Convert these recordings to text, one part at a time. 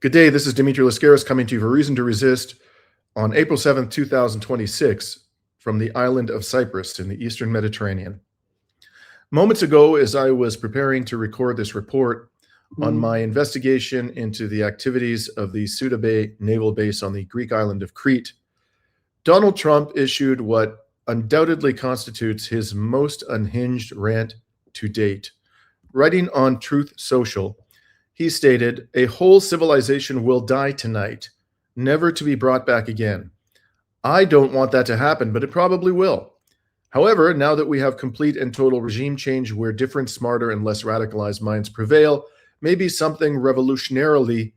Good day, this is Dimitri Lascaris coming to you for Reason to Resist on April 7th, 2026, from the island of Cyprus in the Eastern Mediterranean. Moments ago, as I was preparing to record this report on my investigation into the activities of the Suda Bay naval base on the Greek island of Crete, Donald Trump issued what undoubtedly constitutes his most unhinged rant to date. Writing on Truth Social, he stated, "A whole civilization will die tonight, never to be brought back again. I don't want that to happen, but it probably will. However, now that we have complete and total regime change where different, smarter, and less radicalized minds prevail, maybe something revolutionarily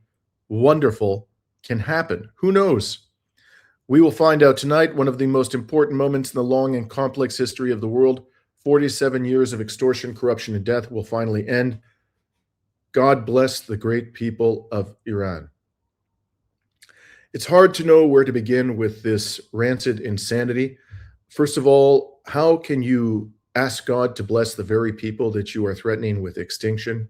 wonderful can happen. Who knows? We will find out tonight. One of the most important moments in the long and complex history of the world, 47 years of extortion, corruption, and death, will finally end. God bless the great people of Iran." It's hard to know where to begin with this rancid insanity. First of all, how can you ask God to bless the very people that you are threatening with extinction?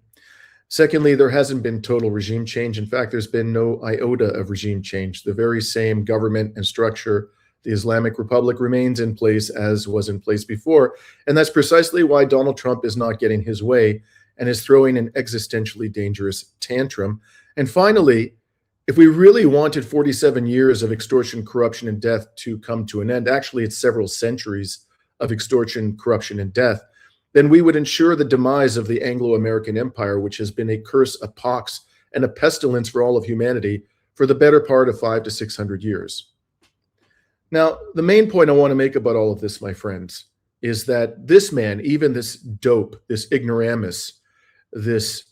Secondly, there hasn't been total regime change. In fact, there's been no iota of regime change. The very same government and structure, the Islamic Republic, remains in place as was in place before. And that's precisely why Donald Trump is not getting his way and is throwing an existentially dangerous tantrum. And finally, if we really wanted 47 years of extortion, corruption, and death to come to an end, actually it's several centuries of extortion, corruption, and death, then we would ensure the demise of the Anglo-American Empire, which has been a curse, a pox, and a pestilence for all of humanity for the better part of 500 to 600 years. Now, the main point I want to make about all of this, my friends, is that this man, even this dope, this ignoramus, this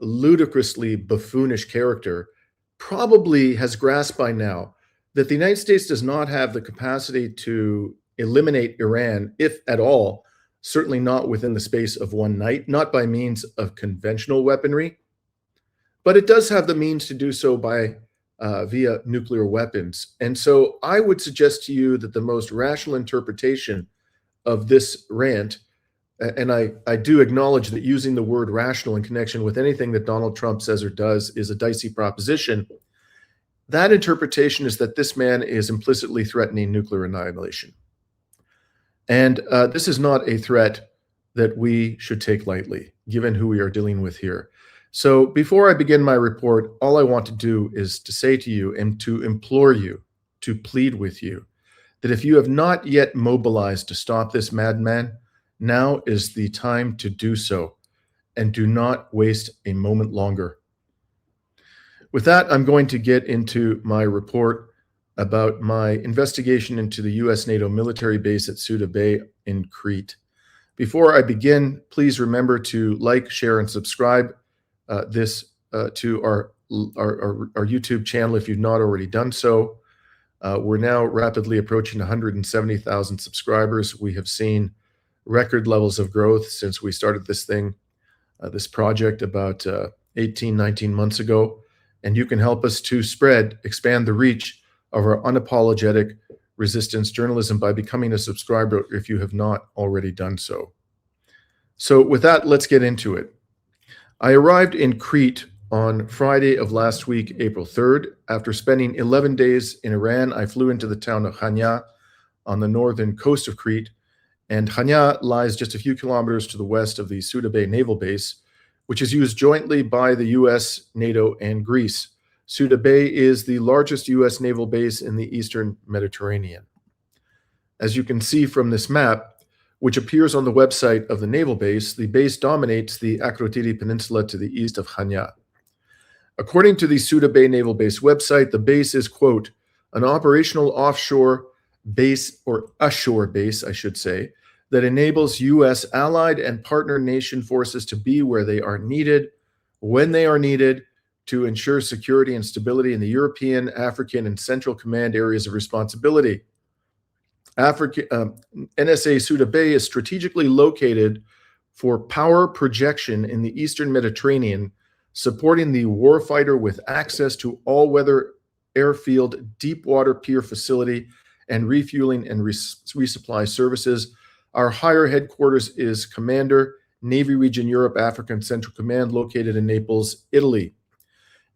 ludicrously buffoonish character, probably has grasped by now that the United States does not have the capacity to eliminate Iran, if at all, certainly not within the space of one night, not by means of conventional weaponry, but it does have the means to do so by via nuclear weapons. And so I would suggest to you that the most rational interpretation of this rant, and I do acknowledge that using the word rational in connection with anything that Donald Trump says or does is a dicey proposition. That interpretation is that this man is implicitly threatening nuclear annihilation. And this is not a threat that we should take lightly, given who we are dealing with here. So before I begin my report, all I want to do is to say to you and to implore you, to plead with you, that if you have not yet mobilized to stop this madman, now is the time to do so, and do not waste a moment longer. With that, I'm going to get into my report about my investigation into the U.S. NATO military base at Souda Bay in Crete. Before I begin, please remember to like, share, and subscribe to our YouTube channel if you've not already done so. We're now rapidly approaching 170,000 subscribers. We have seen record levels of growth since we started this thing, this project about 18, 19 months ago. And you can help us to expand the reach of our unapologetic resistance journalism by becoming a subscriber if you have not already done so. So with that, let's get into it. I arrived in Crete on Friday of last week, April 3rd. After spending 11 days in Iran, I flew into the town of Chania on the northern coast of Crete. And Chania lies just a few kilometers to the west of the Suda Bay naval base, which is used jointly by the U.S., NATO, and Greece. Suda Bay is the largest U.S. naval base in the Eastern Mediterranean. As you can see from this map, which appears on the website of the naval base, the base dominates the Akrotiri Peninsula to the east of Chania. According to the Suda Bay Naval Base website, the base is, quote, an operational offshore base, or ashore base, I should say, that enables U.S. allied and partner nation forces to be where they are needed, when they are needed, to ensure security and stability in the European, African, and Central Command areas of responsibility. NSA Suda Bay is strategically located for power projection in the Eastern Mediterranean, supporting the warfighter with access to all-weather airfield, deep-water pier facility, and refueling and resupply services. Our higher headquarters is Commander, Navy Region Europe, Africa, and Central Command, located in Naples, Italy.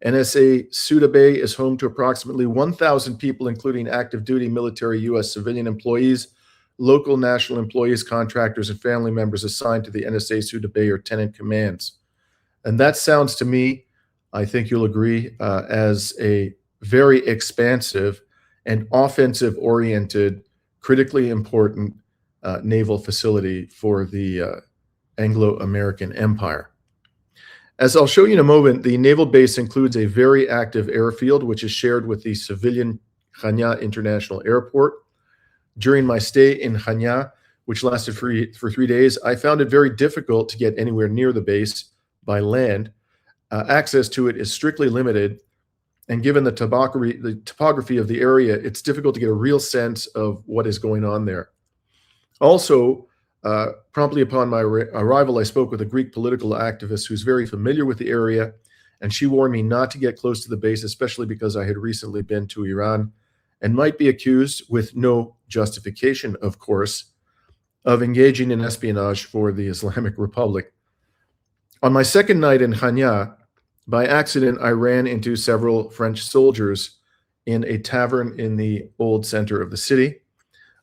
NSA Suda Bay is home to approximately 1,000 people, including active duty military U.S. civilian employees, local national employees, contractors, and family members assigned to the NSA Suda Bay or tenant commands. And that sounds to me, I think you'll agree, as a very expansive and offensive-oriented, critically important naval facility for the Anglo-American Empire. As I'll show you in a moment, the naval base includes a very active airfield, which is shared with the civilian Chania International Airport. During my stay in Chania, which lasted for 3 days, I found it very difficult to get anywhere near the base by land. Access to it is strictly limited, and given the topography of the area, it's difficult to get a real sense of what is going on there. Also, promptly upon my arrival, I spoke with a Greek political activist who's very familiar with the area, and she warned me not to get close to the base, especially because I had recently been to Iran and might be accused, with no justification, of course, of engaging in espionage for the Islamic Republic. On my second night in Chania, by accident, I ran into several French soldiers in a tavern in the old center of the city.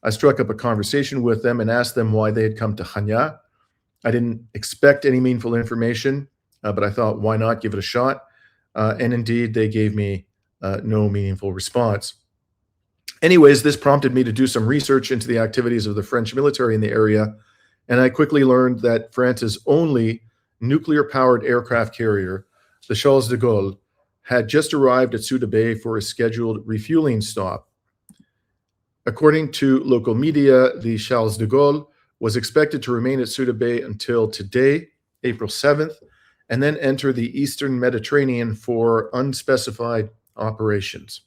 I struck up a conversation with them and asked them why they had come to Chania. I didn't expect any meaningful information, but I thought, why not give it a shot? And indeed, they gave me no meaningful response. Anyways, this prompted me to do some research into the activities of the French military in the area, and I quickly learned that France's only nuclear-powered aircraft carrier, the Charles de Gaulle, had just arrived at Suda Bay for a scheduled refueling stop. According to local media, the Charles de Gaulle was expected to remain at Suda Bay until today, April 7th, and then enter the Eastern Mediterranean for unspecified operations.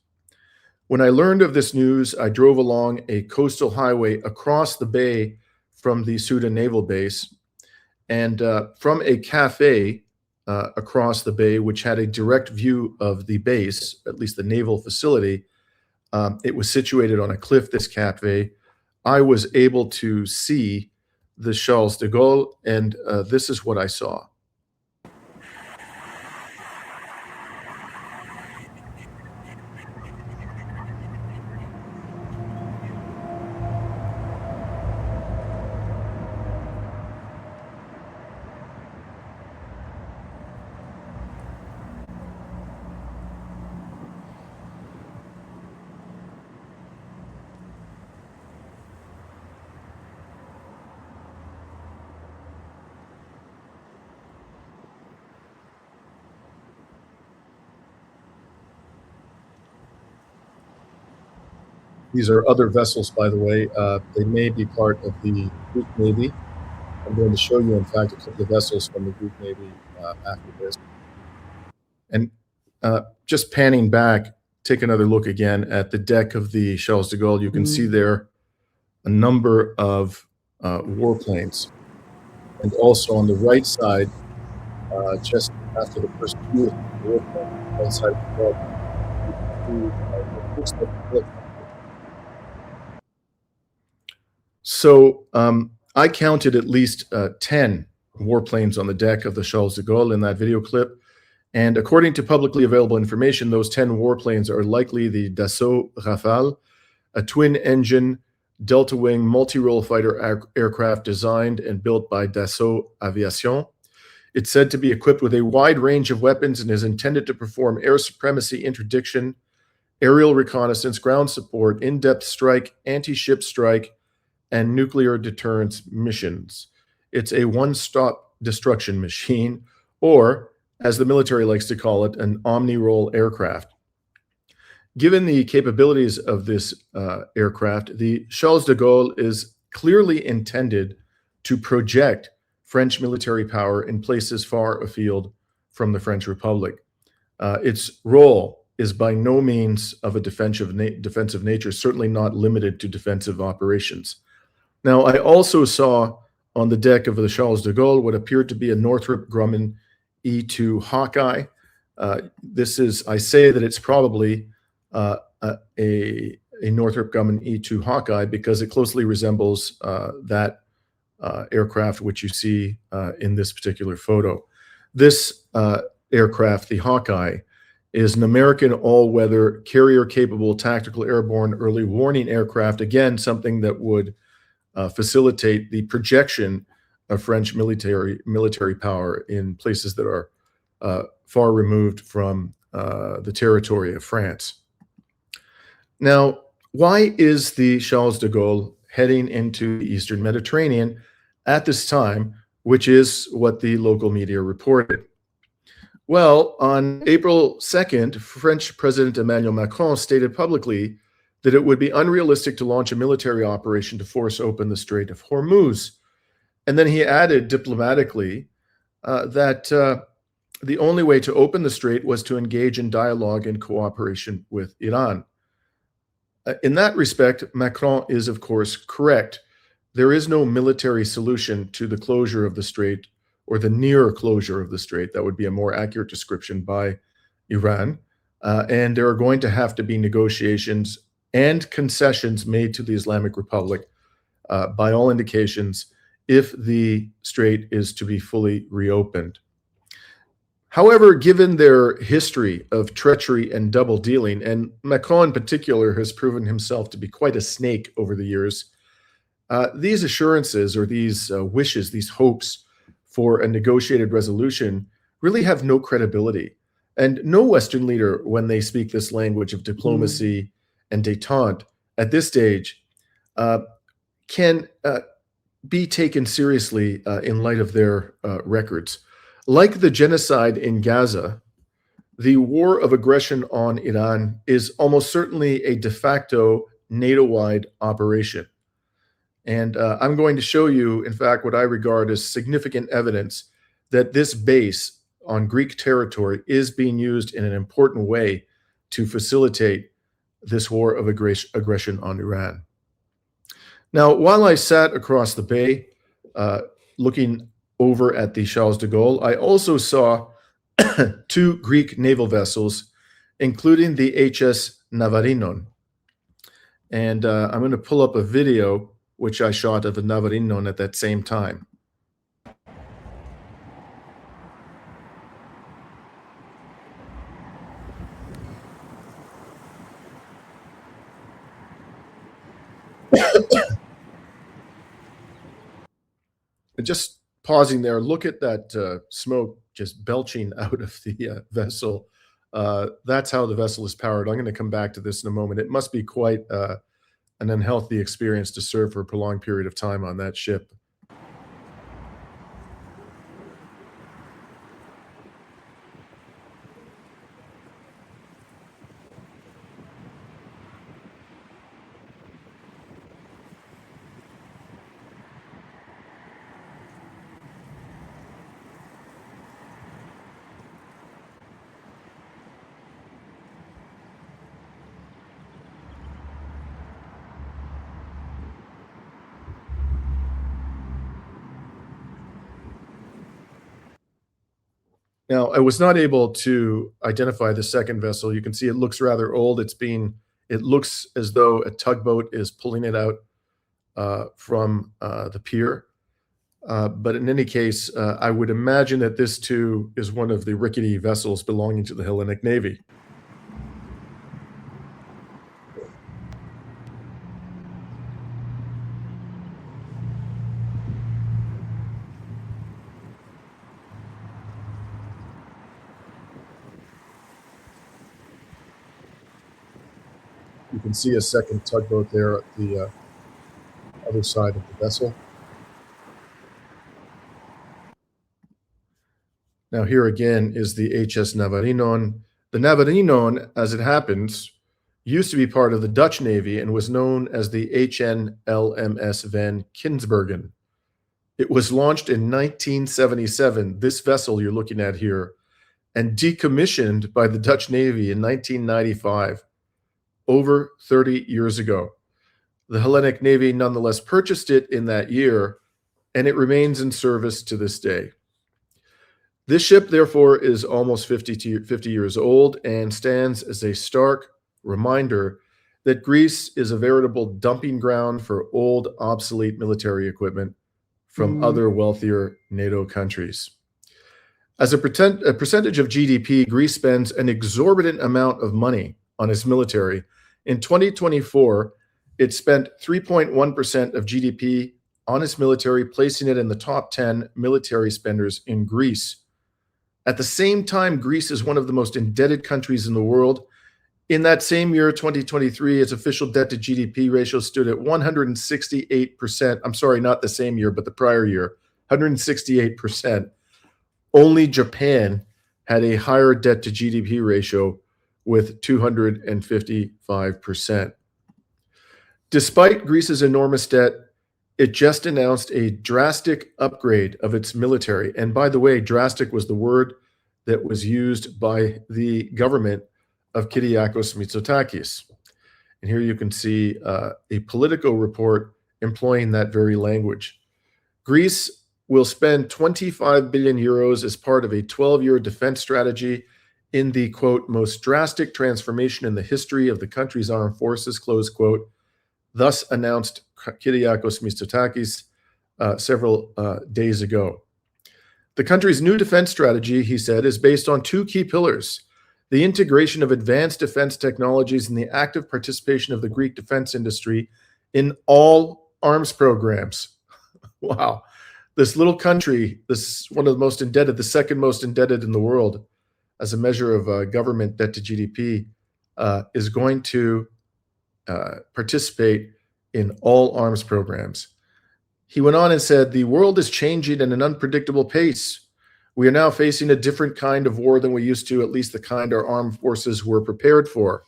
When I learned of this news, I drove along a coastal highway across the bay from the Suda Naval Base, and from a cafe across the bay, which had a direct view of the base, at least the naval facility. It was situated on a cliff, this cafe. I was able to see the Charles de Gaulle, and this is what I saw. These are other vessels, by the way. They may be part of the Greek Navy. I'm going to show you, in fact, a couple of vessels from the Greek Navy after this. And just panning back, take another look again at the deck of the Charles de Gaulle. You can see there a number of warplanes. And also on the right side, just after the first view of the warplane, right side of the boat, looks like a helicopter. So I counted at least 10 warplanes on the deck of the Charles de Gaulle in that video clip. And according to publicly available information, those 10 warplanes are likely the Dassault Rafale, a twin-engine, delta-wing, multi-role fighter aircraft designed and built by Dassault Aviation. It's said to be equipped with a wide range of weapons and is intended to perform air supremacy interdiction, aerial reconnaissance, ground support, in-depth strike, anti-ship strike, and nuclear deterrence missions. It's a one-stop destruction machine, or, as the military likes to call it, an omni-role aircraft. Given the capabilities of this aircraft, the Charles de Gaulle is clearly intended to project French military power in places far afield from the French Republic. Its role is by no means of a defensive nature, certainly not limited to defensive operations. Now, I also saw on the deck of the Charles de Gaulle what appeared to be a Northrop Grumman E-2 Hawkeye. I say that it's probably a Northrop Grumman E-2 Hawkeye because it closely resembles that aircraft which you see in this particular photo. This aircraft, the Hawkeye, is an American all-weather carrier-capable tactical airborne early warning aircraft. Again, something that would facilitate the projection of French military power in places that are far removed from the territory of France. Now, why is the Charles de Gaulle heading into the Eastern Mediterranean at this time, which is what the local media reported? Well, on April 2nd, French President Emmanuel Macron stated publicly that it would be unrealistic to launch a military operation to force open the Strait of Hormuz. And then he added diplomatically that the only way to open the strait was to engage in dialogue and cooperation with Iran. In that respect, Macron is, of course, correct. There is no military solution to the closure of the strait or the near closure of the strait. That would be a more accurate description by Iran. And there are going to have to be negotiations and concessions made to the Islamic Republic, by all indications, if the strait is to be fully reopened. However, given their history of treachery and double dealing, and Macron in particular has proven himself to be quite a snake over the years, these assurances or these wishes, these hopes for a negotiated resolution really have no credibility. And no Western leader, when they speak this language of diplomacy and détente at this stage, can be taken seriously in light of their records. Like the genocide in Gaza, the war of aggression on Iran is almost certainly a de facto NATO-wide operation. And I'm going to show you, in fact, what I regard as significant evidence that this base on Greek territory is being used in an important way to facilitate this war of aggression on Iran. Now, while I sat across the bay, looking over at the Charles de Gaulle, I also saw two Greek naval vessels, including the HS Navarinon. And I'm going to pull up a video which I shot of the Navarinon at that same time. And just pausing there, look at that smoke just belching out of the vessel. That's how the vessel is powered. I'm going to come back to this in a moment. It must be quite an unhealthy experience to serve for a prolonged period of time on that ship. Now, I was not able to identify the second vessel. You can see it looks rather old. It looks as though a tugboat is pulling it out from the pier. But in any case, I would imagine that this too is one of the rickety vessels belonging to the Hellenic Navy. You can see a second tugboat there at the other side of the vessel. Now here again is the HS Navarinon. The Navarinon, as it happens, used to be part of the Dutch Navy and was known as the HNLMS Van Kinsbergen. It was launched in 1977, this vessel you're looking at here, and decommissioned by the Dutch Navy in 1995. Over 30 years ago. The Hellenic Navy nonetheless purchased it in that year, and it remains in service to this day. This ship, therefore, is almost 50 years old and stands as a stark reminder that Greece is a veritable dumping ground for old, obsolete military equipment from other wealthier NATO countries. As a percentage of GDP, Greece spends an exorbitant amount of money on its military. In 2024, it spent 3.1% of GDP on its military, placing it in the top 10 military spenders in Greece. At the same time, Greece is one of the most indebted countries in the world. In that same year, 2023, its official debt to GDP ratio stood at 168%. I'm sorry, not the same year, but the prior year, 168%. Only Japan had a higher debt to GDP ratio with 255%. Despite Greece's enormous debt, it just announced a drastic upgrade of its military. And by the way, drastic was the word that was used by the government of Kyriakos Mitsotakis. And here you can see a Politico report employing that very language. Greece will spend 25 billion euros as part of a 12-year defense strategy in the, quote, most drastic transformation in the history of the country's armed forces, close quote, thus announced Kyriakos Mitsotakis several days ago. The country's new defense strategy, he said, is based on two key pillars: the integration of advanced defense technologies and the active participation of the Greek defense industry in all arms programs. Wow. This little country, this one of the most indebted, the second most indebted in the world as a measure of government debt to GDP, is going to participate in all arms programs. He went on and said, the world is changing at an unpredictable pace. We are now facing a different kind of war than we used to, at least the kind our armed forces were prepared for.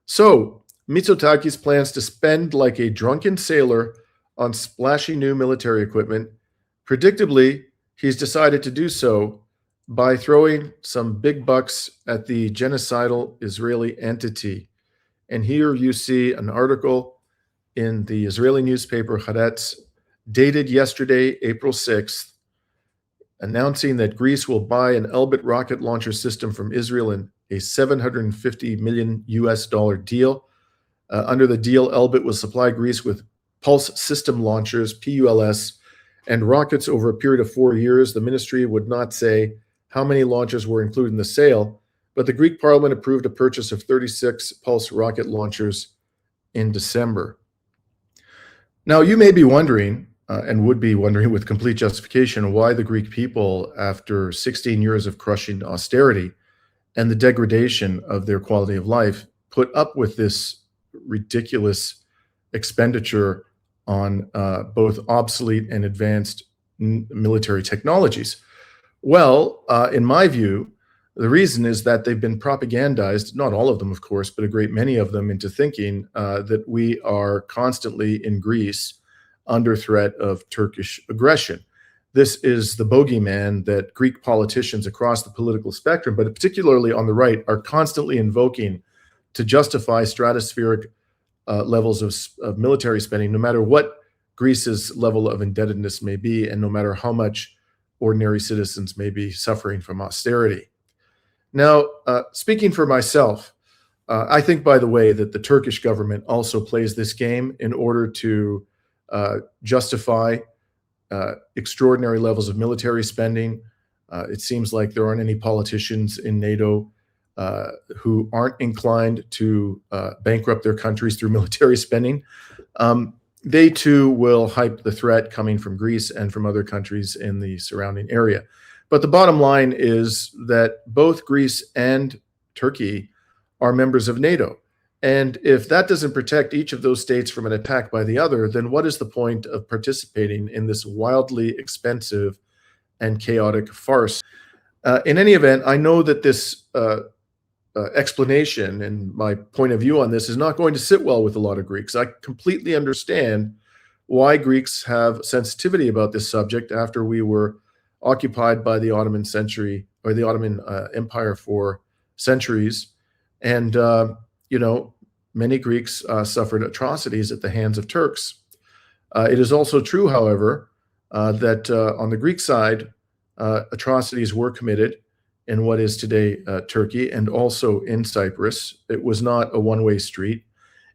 So Mitsotakis plans to spend like a drunken sailor on splashy new military equipment. Predictably, he's decided to do so by throwing some big bucks at the genocidal Israeli entity. And here you see an article in the Israeli newspaper Haaretz, dated yesterday, April 6th, announcing that Greece will buy an Elbit rocket launcher system from Israel in a $750 million US deal. Under the deal, Elbit will supply Greece with Pulse System Launchers, PULS, and rockets over a period of 4 years. The ministry would not say how many launchers were included in the sale, but the Greek parliament approved a purchase of 36 Pulse rocket launchers in December. Now, you may be wondering, and would be wondering with complete justification, why the Greek people, after 16 years of crushing austerity and the degradation of their quality of life, put up with this ridiculous expenditure on both obsolete and advanced military technologies. Well, in my view, the reason is that they've been propagandized, not all of them, of course, but a great many of them, into thinking that we are constantly in Greece under threat of Turkish aggression. This is the bogeyman that Greek politicians across the political spectrum, but particularly on the right, are constantly invoking to justify stratospheric levels of military spending, no matter what Greece's level of indebtedness may be, and no matter how much ordinary citizens may be suffering from austerity. Now, speaking for myself, I think, by the way, that the Turkish government also plays this game in order to justify extraordinary levels of military spending. It seems like there aren't any politicians in NATO who aren't inclined to bankrupt their countries through military spending. They too will hype the threat coming from Greece and from other countries in the surrounding area. But the bottom line is that both Greece and Turkey are members of NATO. And if that doesn't protect each of those states from an attack by the other, then what is the point of participating in this wildly expensive and chaotic farce? In any event, I know that this explanation and my point of view on this is not going to sit well with a lot of Greeks. I completely understand why Greeks have sensitivity about this subject after we were occupied by the Ottoman century, or the Ottoman Empire, for centuries. And, many Greeks suffered atrocities at the hands of Turks. It is also true, however, that on the Greek side, atrocities were committed in what is today Turkey, and also in Cyprus. It was not a one-way street.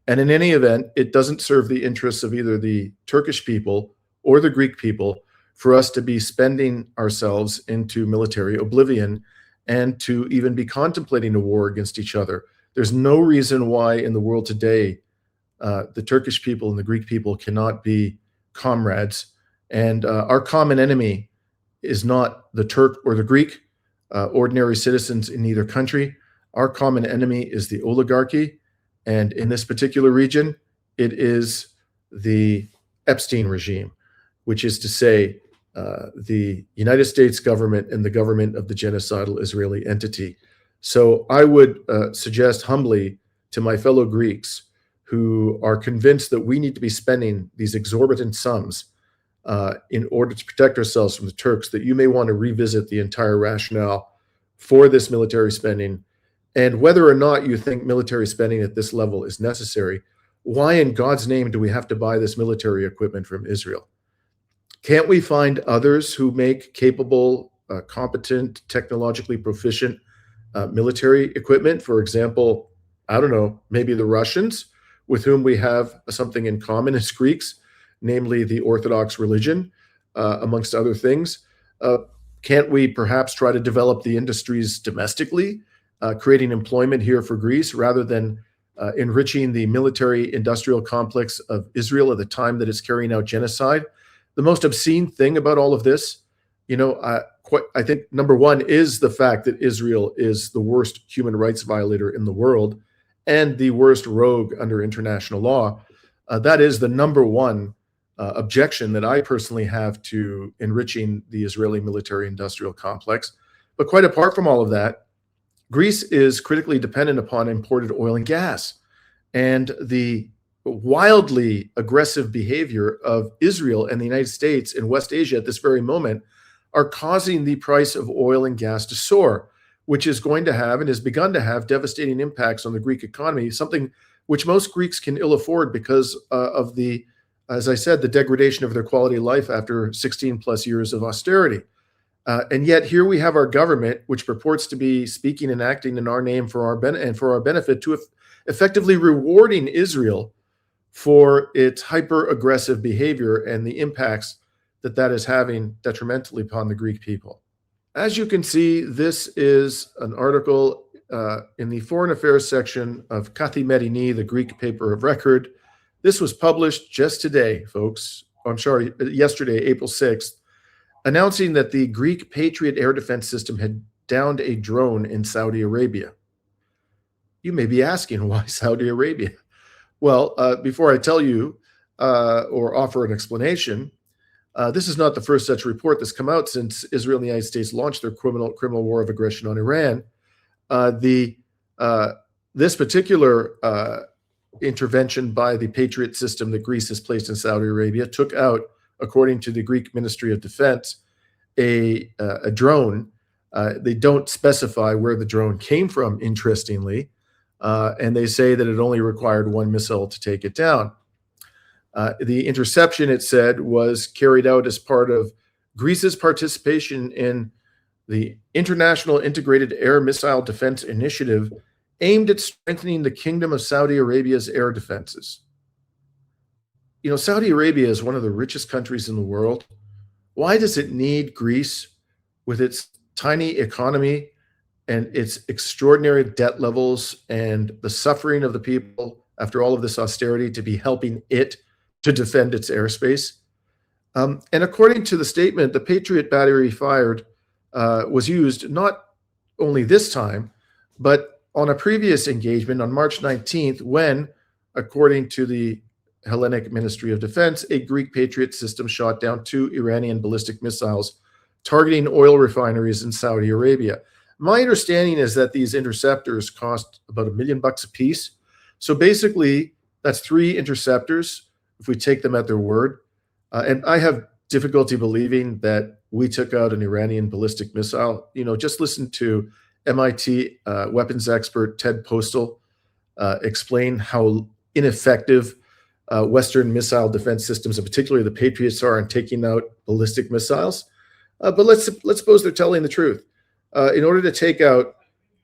And in any event, it doesn't serve the interests of either the Turkish people or the Greek people for us to be spending ourselves into military oblivion and to even be contemplating a war against each other. There's no reason why in the world today the Turkish people and the Greek people cannot be comrades. And our common enemy is not the Turk or the Greek, ordinary citizens in either country. Our common enemy is the oligarchy. And in this particular region, it is the Epstein regime, which is to say, the United States government and the government of the genocidal Israeli entity. So I would suggest humbly to my fellow Greeks who are convinced that we need to be spending these exorbitant sums in order to protect ourselves from the Turks, that you may want to revisit the entire rationale for this military spending. And whether or not you think military spending at this level is necessary, why in God's name do we have to buy this military equipment from Israel? Can't we find others who make capable, competent, technologically proficient military equipment? For example, I don't know, maybe the Russians, with whom we have something in common as Greeks, namely the Orthodox religion, amongst other things. Can't we perhaps try to develop the industries domestically, creating employment here for Greece rather than enriching the military industrial complex of Israel at the time that it's carrying out genocide? The most obscene thing about all of this, I think number one is the fact that Israel is the worst human rights violator in the world and the worst rogue under international law. That is the number one objection that I personally have to enriching the Israeli military industrial complex. But quite apart from all of that, Greece is critically dependent upon imported oil and gas. And the wildly aggressive behavior of Israel and the United States in West Asia at this very moment are causing the price of oil and gas to soar, which is going to have and has begun to have devastating impacts on the Greek economy, something which most Greeks can ill afford because of the, as I said, the degradation of their quality of life after 16 plus years of austerity. And yet here we have our government, which purports to be speaking and acting in our name for our benefit to effectively rewarding Israel for its hyper-aggressive behavior and the impacts that that is having detrimentally upon the Greek people. As you can see, this is an article in the Foreign Affairs section of Kathi Medini, the Greek paper of record. This was published just today, folks. I'm sorry, yesterday, April 6th, announcing that the Greek Patriot air defense system had downed a drone in Saudi Arabia. You may be asking, why Saudi Arabia? Well, before I tell you or offer an explanation, this is not the first such report that's come out since Israel and the United States launched their criminal war of aggression on Iran. This particular intervention by the Patriot system that Greece has placed in Saudi Arabia took out, according to the Greek Ministry of Defense, a drone. They don't specify where the drone came from, interestingly, and they say that it only required one missile to take it down. The interception, it said, was carried out as part of Greece's participation in the International Integrated Air Missile Defense Initiative aimed at strengthening the Kingdom of Saudi Arabia's air defenses. You know, Saudi Arabia is one of the richest countries in the world. Why does it need Greece, with its tiny economy and its extraordinary debt levels and the suffering of the people after all of this austerity, to be helping it to defend its airspace? And according to the statement, the Patriot battery fired was used not only this time, but on a previous engagement on March 19th, when, according to the Hellenic Ministry of Defense, a Greek Patriot system shot down 2 Iranian ballistic missiles targeting oil refineries in Saudi Arabia. My understanding is that these interceptors cost about $1 million a piece. So basically, that's 3 interceptors, if we take them at their word. And I have difficulty believing that we took out an Iranian ballistic missile. You know, just listen to MIT weapons expert Ted Postal explain how ineffective Western missile defense systems, and particularly the Patriots, are in taking out ballistic missiles. But let's suppose they're telling the truth. In order to take out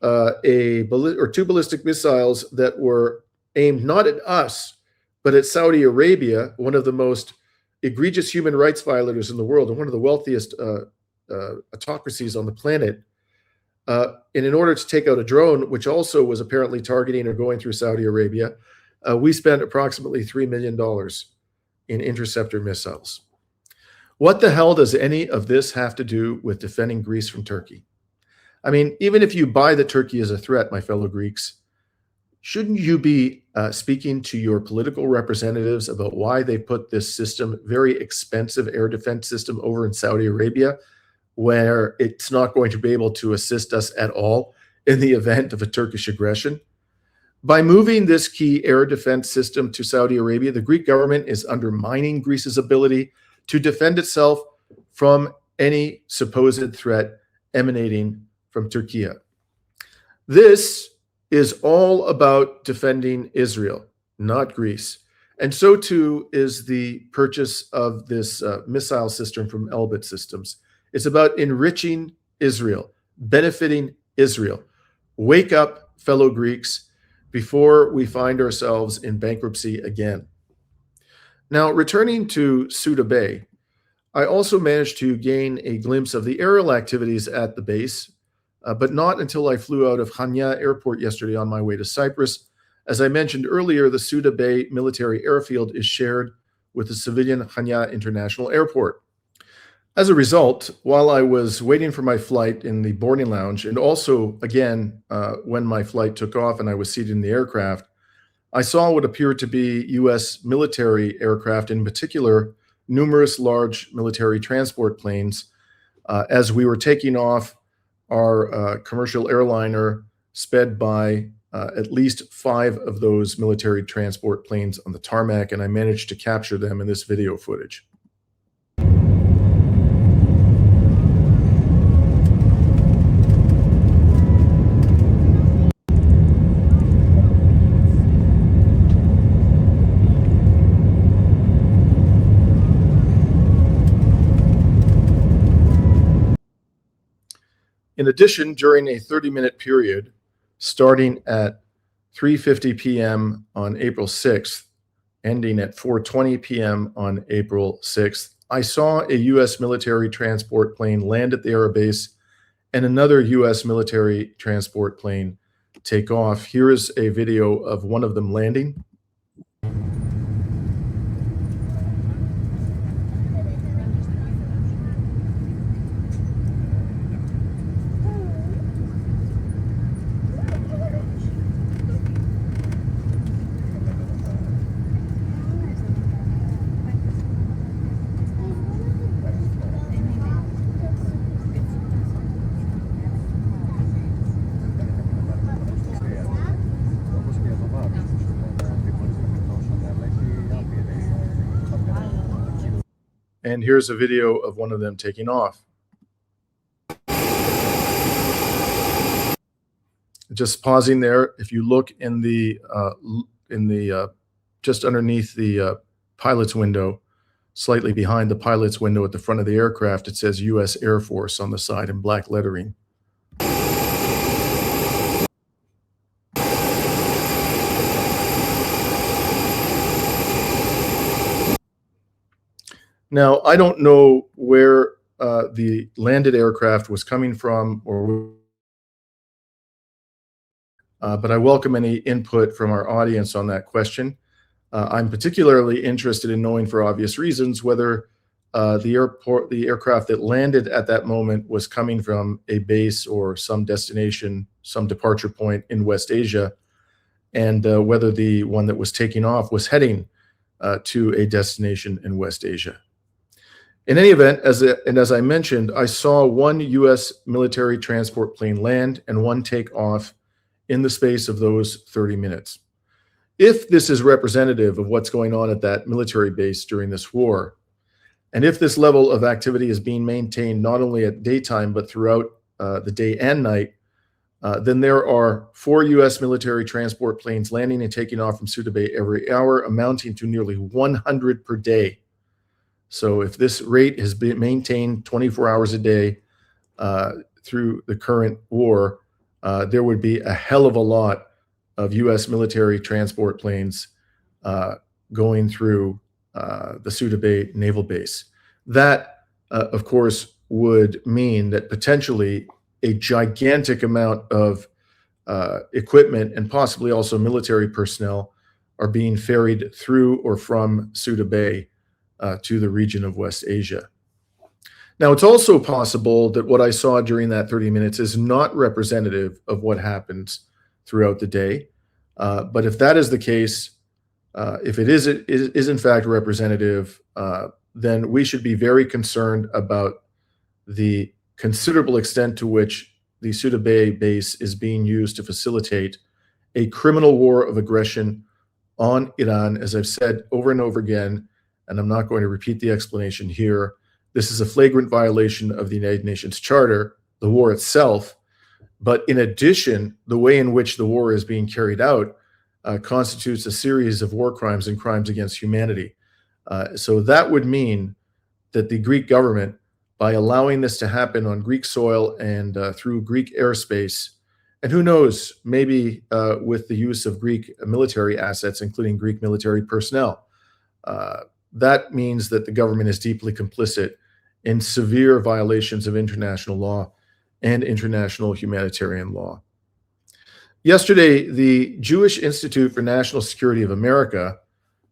2 ballistic missiles that were aimed not at us, but at Saudi Arabia, one of the most egregious human rights violators in the world and one of the wealthiest autocracies on the planet. And in order to take out a drone, which also was apparently targeting or going through Saudi Arabia, we spent approximately $3 million in interceptor missiles. What the hell does any of this have to do with defending Greece from Turkey? I mean, even if you buy that Turkey is a threat, my fellow Greeks, shouldn't you be speaking to your political representatives about why they put this system, very expensive air defense system, over in Saudi Arabia, where it's not going to be able to assist us at all in the event of a Turkish aggression? By moving this key air defense system to Saudi Arabia, the Greek government is undermining Greece's ability to defend itself from any supposed threat emanating from Turkey. This is all about defending Israel, not Greece. And so too is the purchase of this missile system from Elbit Systems. It's about enriching Israel, benefiting Israel. Wake up, fellow Greeks, before we find ourselves in bankruptcy again. Now, returning to Suda Bay, I also managed to gain a glimpse of the aerial activities at the base, but not until I flew out of Hanya Airport yesterday on my way to Cyprus. As I mentioned earlier, the Souda Bay military airfield is shared with the civilian Hanya International Airport. As a result, while I was waiting for my flight in the boarding lounge, and also, again, when my flight took off and I was seated in the aircraft, I saw what appeared to be U.S. military aircraft, in particular, numerous large military transport planes, as we were taking off our commercial airliner, sped by at least 5 of those military transport planes on the tarmac, and I managed to capture them in this video footage. In addition, during a 30-minute period, starting at 3:50 p.m. on April 6th, ending at 4:20 p.m. on April 6th, I saw a U.S. military transport plane land at the air base and another U.S. military transport plane take off. Here is a video of one of them landing. And here's a video of one of them taking off. Just pausing there, if you look in the just underneath the pilot's window, slightly behind the pilot's window at the front of the aircraft, it says U.S. Air Force on the side in black lettering. Now, I don't know where the landed aircraft was coming from, but I welcome any input from our audience on that question. I'm particularly interested in knowing, for obvious reasons, whether the aircraft that landed at that moment was coming from a base or some destination, some departure point in West Asia, and whether the one that was taking off was heading to a destination in West Asia. In any event, as I mentioned, I saw one U.S. military transport plane land and one take off in the space of those 30 minutes. If this is representative of what's going on at that military base during this war, and if this level of activity is being maintained not only at daytime but throughout the day and night, then there are 4 U.S. military transport planes landing and taking off from Suda Bay every hour, amounting to nearly 100 per day. So if this rate has been maintained 24 hours a day through the current war, there would be a hell of a lot of U.S. military transport planes going through the Suda Bay naval base. That, of course, would mean that potentially a gigantic amount of equipment and possibly also military personnel are being ferried through or from Suda Bay to the region of West Asia. Now, it's also possible that what I saw during that 30 minutes is not representative of what happens throughout the day. But if that is the case, if it is in fact representative, then we should be very concerned about the considerable extent to which the Suda Bay base is being used to facilitate a criminal war of aggression on Iran, as I've said over and over again, and I'm not going to repeat the explanation here. This is a flagrant violation of the United Nations Charter, the war itself, but in addition, the way in which the war is being carried out constitutes a series of war crimes and crimes against humanity. So that would mean that the Greek government, by allowing this to happen on Greek soil and through Greek airspace, and who knows, maybe with the use of Greek military assets, including Greek military personnel, that means that the government is deeply complicit in severe violations of international law and international humanitarian law. Yesterday, the Jewish Institute for National Security of America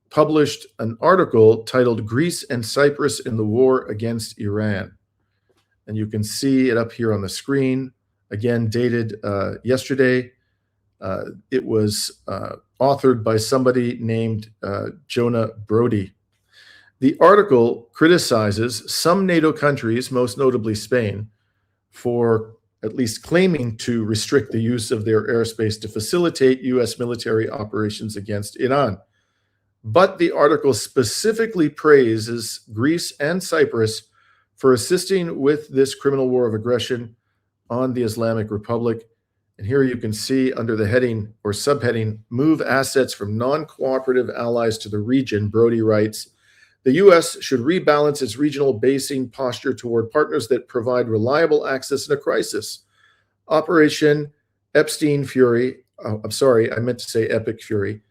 published an article titled "Greece and Cyprus in the War Against Iran." And you can see it up here on the screen, again, dated yesterday. It was authored by somebody named Jonah Brody. The article criticizes some NATO countries, most notably Spain, for at least claiming to restrict the use of their airspace to facilitate U.S. military operations against Iran. But the article specifically praises Greece and Cyprus for assisting with this criminal war of aggression on the Islamic Republic. And here you can see under the heading or subheading, "Move assets from non-cooperative allies to the region," Brody writes, "The U.S. should rebalance its regional basing posture toward partners that provide reliable access in a crisis. Operation Epstein Fury, I'm sorry, I meant to say Epic Fury,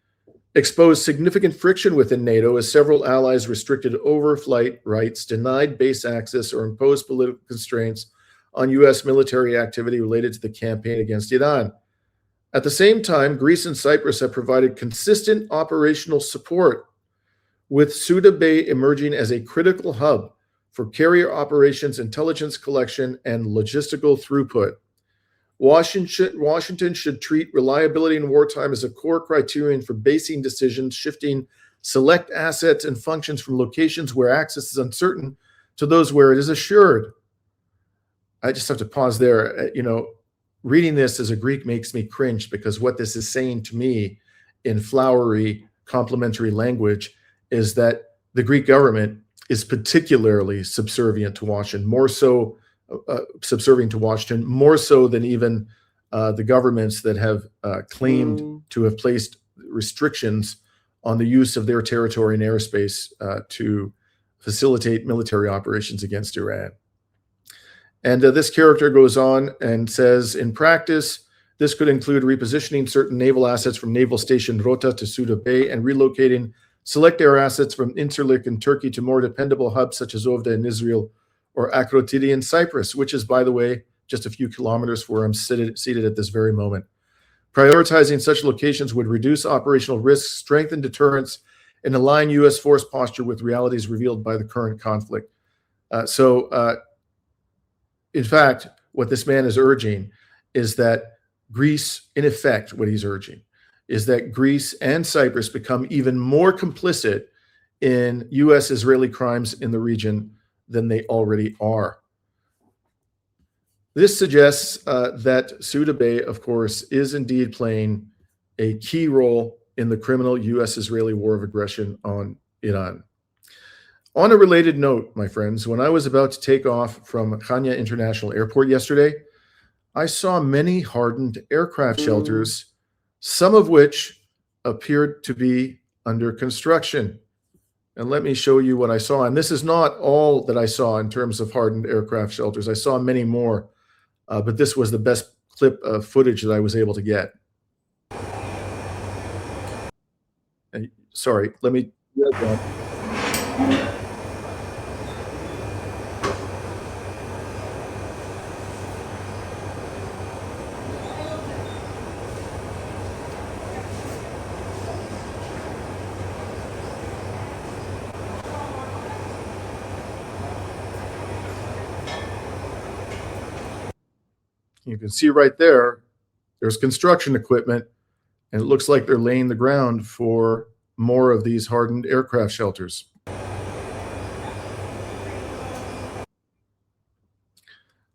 exposed significant friction within NATO as several allies restricted overflight rights, denied base access, or imposed political constraints on U.S. military activity related to the campaign against Iran. At the same time, Greece and Cyprus have provided consistent operational support, with Suda Bay emerging as a critical hub for carrier operations, intelligence collection, and logistical throughput. Washington should treat reliability in wartime as a core criterion for basing decisions, shifting select assets and functions from locations where access is uncertain to those where it is assured." I just have to pause there. Reading this as a Greek makes me cringe, because what this is saying to me in flowery, complimentary language is that the Greek government is particularly subservient to Washington, more so than even the governments that have claimed to have placed restrictions on the use of their territory and airspace to facilitate military operations against Iran. And this character goes on and says, "In practice, this could include repositioning certain naval assets from Naval Station Rota to Suda Bay and relocating select air assets from Incirlik in Turkey to more dependable hubs such as Ovda in Israel or Akrotiri in Cyprus," which is, by the way, just a few kilometers from where I'm seated at this very moment. "Prioritizing such locations would reduce operational risks, strengthen deterrence, and align U.S. force posture with realities revealed by the current conflict." In fact, what this man is urging is that Greece, in effect, what he's urging is that Greece and Cyprus become even more complicit in U.S. Israeli crimes in the region than they already are. This suggests that Suda Bay, of course, is indeed playing a key role in the criminal U.S.-Israeli war of aggression on Iran. On a related note, my friends, when I was about to take off from Chania International Airport yesterday, I saw many hardened aircraft shelters, some of which appeared to be under construction. And let me show you what I saw. And this is not all that I saw in terms of hardened aircraft shelters. I saw many more, but this was the best clip of footage that I was able to get. And, sorry, let me. You can see right there, there's construction equipment, and it looks like they're laying the ground for more of these hardened aircraft shelters.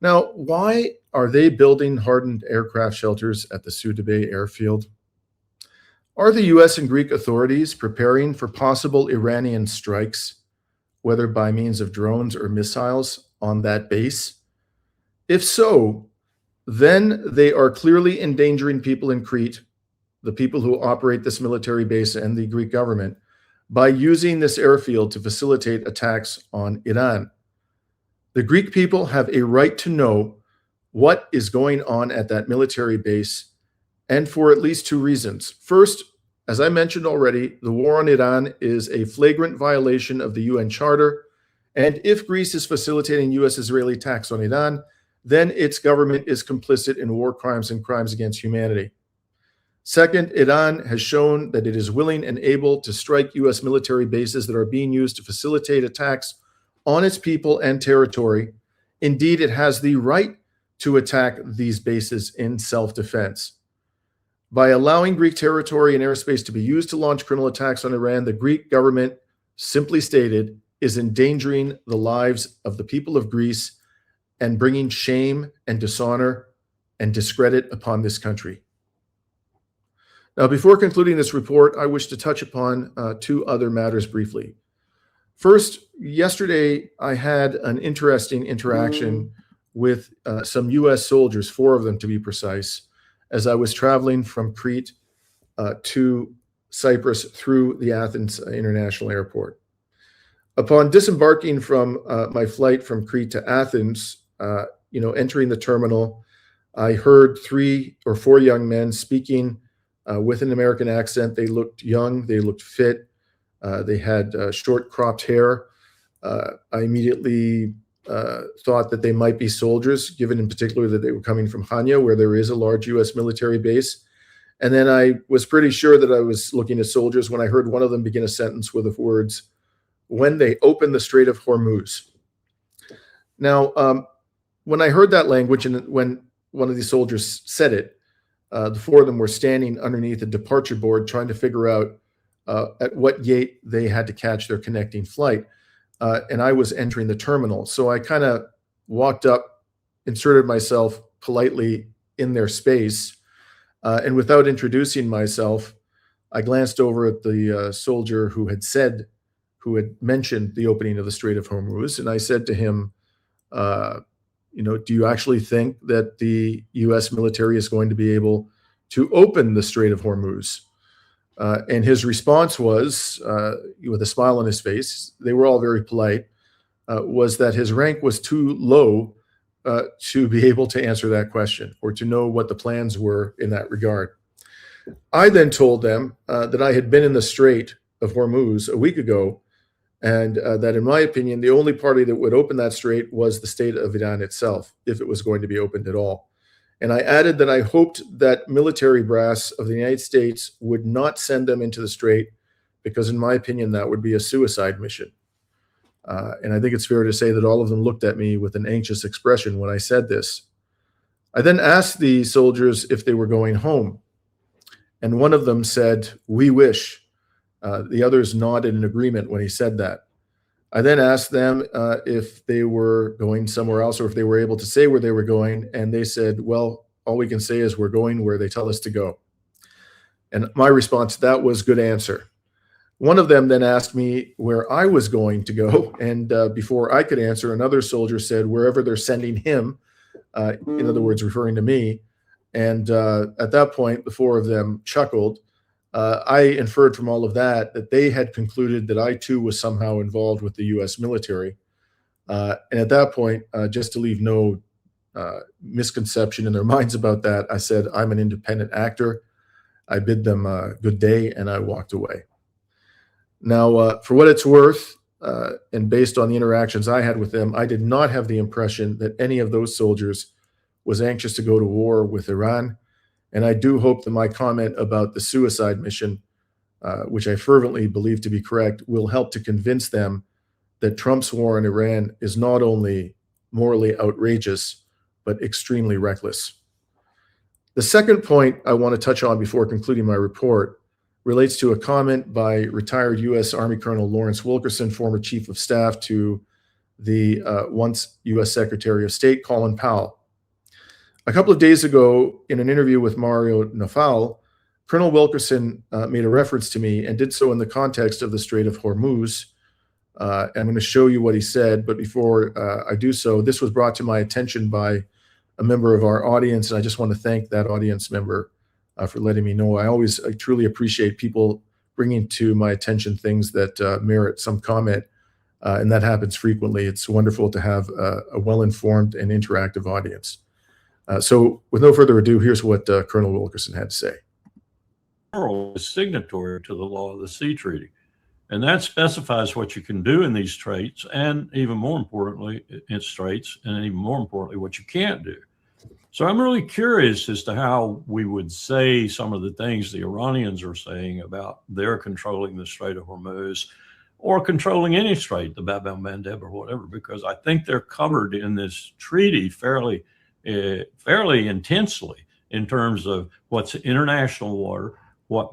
Now, why are they building hardened aircraft shelters at the Suda Bay airfield? Are the US and Greek authorities preparing for possible Iranian strikes, whether by means of drones or missiles, on that base? If so, then they are clearly endangering people in Crete, the people who operate this military base and the Greek government, by using this airfield to facilitate attacks on Iran. The Greek people have a right to know what is going on at that military base, and for at least two reasons. First, as I mentioned already, the war on Iran is a flagrant violation of the UN Charter, and if Greece is facilitating U.S. Israeli attacks on Iran, then its government is complicit in war crimes and crimes against humanity. Second, Iran has shown that it is willing and able to strike U.S. military bases that are being used to facilitate attacks on its people and territory. Indeed, it has the right to attack these bases in self-defense. By allowing Greek territory and airspace to be used to launch criminal attacks on Iran, the Greek government, simply stated, is endangering the lives of the people of Greece and bringing shame and dishonor and discredit upon this country. Now, before concluding this report, I wish to touch upon two other matters briefly. First, yesterday I had an interesting interaction with some U.S. soldiers, 4 of them to be precise, as I was traveling from Crete to Cyprus through the Athens International Airport. Upon disembarking from my flight from Crete to Athens, entering the terminal, I heard 3 or 4 young men speaking with an American accent. They looked young, they looked fit, they had short cropped hair. I immediately thought that they might be soldiers, given in particular that they were coming from Hanya, where there is a large U.S. military base. And then I was pretty sure that I was looking at soldiers when I heard one of them begin a sentence with the words, "When they open the Strait of Hormuz." Now, when I heard that language and when one of these soldiers said it, the 4 of them were standing underneath a departure board trying to figure out at what gate they had to catch their connecting flight. And I was entering the terminal. So I kind of walked up, inserted myself politely in their space, and without introducing myself, I glanced over at the soldier who had mentioned the opening of the Strait of Hormuz, and I said to him, do you actually think that the U.S. military is going to be able to open the Strait of Hormuz? And his response was, with a smile on his face, they were all very polite, was that his rank was too low to be able to answer that question or to know what the plans were in that regard. I then told them that I had been in the Strait of Hormuz a week ago, and that in my opinion, the only party that would open that strait was the state of Iran itself, if it was going to be opened at all. And I added that I hoped that military brass of the United States would not send them into the strait, because in my opinion, that would be a suicide mission. And I think it's fair to say that all of them looked at me with an anxious expression when I said this. I then asked the soldiers if they were going home. And one of them said, "We wish." The others nodded in agreement when he said that. I then asked them if they were going somewhere else or if they were able to say where they were going. And they said, "Well, all we can say is we're going where they tell us to go." And my response to that was, "Good answer." One of them then asked me where I was going to go. And before I could answer, another soldier said, "Wherever they're sending him," in other words, referring to me. And at that point, the 4 of them chuckled. I inferred from all of that they had concluded that I too was somehow involved with the U.S. military. And at that point, just to leave no misconception in their minds about that, I said, "I'm an independent actor." I bid them a good day and I walked away. Now, for what it's worth, and based on the interactions I had with them, I did not have the impression that any of those soldiers was anxious to go to war with Iran. And I do hope that my comment about the suicide mission, which I fervently believe to be correct, will help to convince them that Trump's war in Iran is not only morally outrageous, but extremely reckless. The second point I want to touch on before concluding my report relates to a comment by retired U.S. Army Colonel Lawrence Wilkerson, former Chief of Staff to the once U.S. Secretary of State, Colin Powell. A couple of days ago, in an interview with Mario Naufal, Colonel Wilkerson made a reference to me and did so in the context of the Strait of Hormuz. I'm going to show you what he said, but before I do so, this was brought to my attention by a member of our audience, and I just want to thank that audience member for letting me know. I truly appreciate people bringing to my attention things that merit some comment, and that happens frequently. It's wonderful to have a well-informed and interactive audience. So with no further ado, here's what Colonel Wilkerson had to say. Is signatory to the Law of the Sea Treaty, and that specifies what you can do in these straits, and even more importantly, in straits, and even more importantly, what you can't do. So I'm really curious as to how we would say some of the things the Iranians are saying about their controlling the Strait of Hormuz or controlling any strait, the Bab el-Mandeb or whatever, because I think they're covered in this treaty fairly intensely in terms of what's international water, what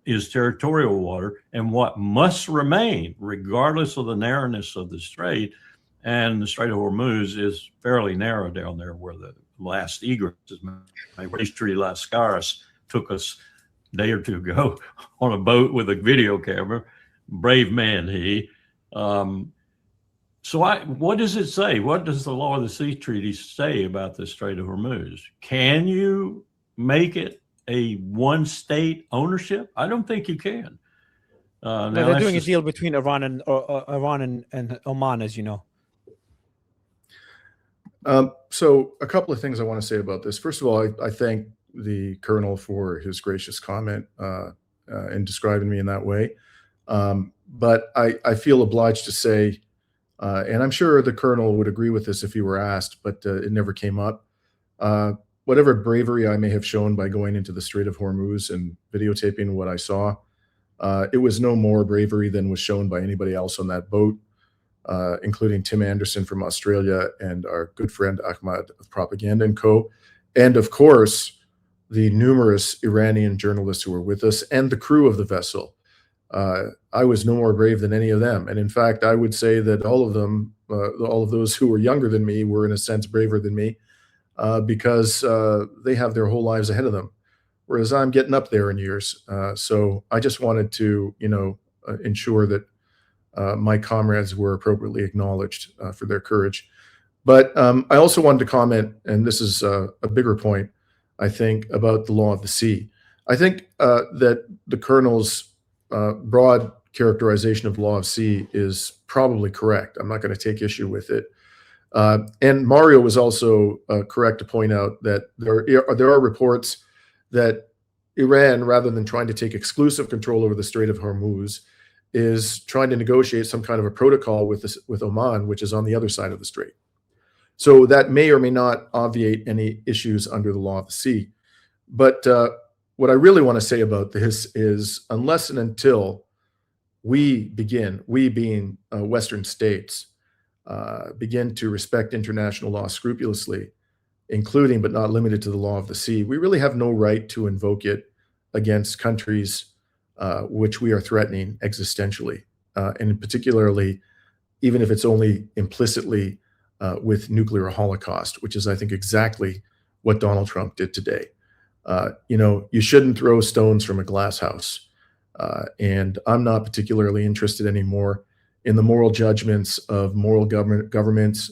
is territorial water, and what must remain regardless of the narrowness of the strait. And the Strait of Hormuz is fairly narrow down there where the last egress is made. Dimitri Lascaris took us a day or two ago on a boat with a video camera. Brave man, he. So what does it say? What does the Law of the Sea Treaty say about the Strait of Hormuz? Can you make it a one-state ownership? I don't think you can. Now they're doing a deal between Iran and Oman, as you know. So a couple of things I want to say about this. First of all, I thank the Colonel for his gracious comment in describing me in that way. But I feel obliged to say, and I'm sure the Colonel would agree with this if he were asked, but it never came up. Whatever bravery I may have shown by going into the Strait of Hormuz and videotaping what I saw, it was no more bravery than was shown by anybody else on that boat, including Tim Anderson from Australia and our good friend Ahmad of Propaganda & Co. And of course, the numerous Iranian journalists who were with us and the crew of the vessel. I was no more brave than any of them. And in fact, I would say that all of them, all of those who were younger than me were in a sense braver than me because they have their whole lives ahead of them. Whereas I'm getting up there in years. So I just wanted to, ensure that my comrades were appropriately acknowledged for their courage. But I also wanted to comment, and this is a bigger point, I think, about the law of the sea. I think that the Colonel's broad characterization of the law of sea is probably correct. I'm not going to take issue with it. And Mario was also correct to point out that there are reports that Iran, rather than trying to take exclusive control over the Strait of Hormuz, is trying to negotiate some kind of a protocol with Oman, which is on the other side of the strait. So that may or may not obviate any issues under the law of the sea. But what I really want to say about this is, unless and until we being Western states, begin to respect international law scrupulously, including but not limited to the law of the sea, we really have no right to invoke it against countries which we are threatening existentially, and particularly, even if it's only implicitly with nuclear holocaust, which is, I think, exactly what Donald Trump did today. You shouldn't throw stones from a glass house. And I'm not particularly interested anymore in the moral judgments of governments,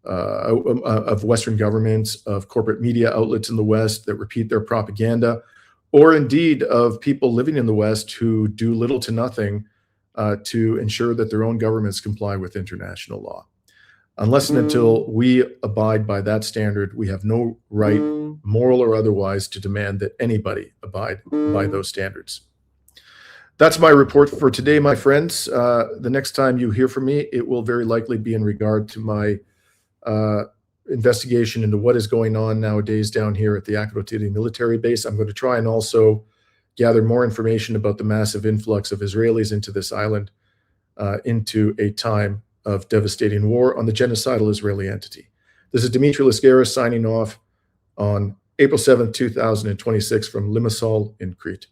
of Western governments, of corporate media outlets in the West that repeat their propaganda, or indeed of people living in the West who do little to nothing to ensure that their own governments comply with international law. Unless and until we abide by that standard, we have no right, moral or otherwise, to demand that anybody abide by those standards. That's my report for today, my friends. The next time you hear from me, it will very likely be in regard to my investigation into what is going on nowadays down here at the Crete military base. I'm going to try and also gather more information about the massive influx of Israelis into this island, into a time of devastating war on the genocidal Israeli entity. This is Dimitri Lascaris signing off on April 7th, 2026 from Limassol in Crete.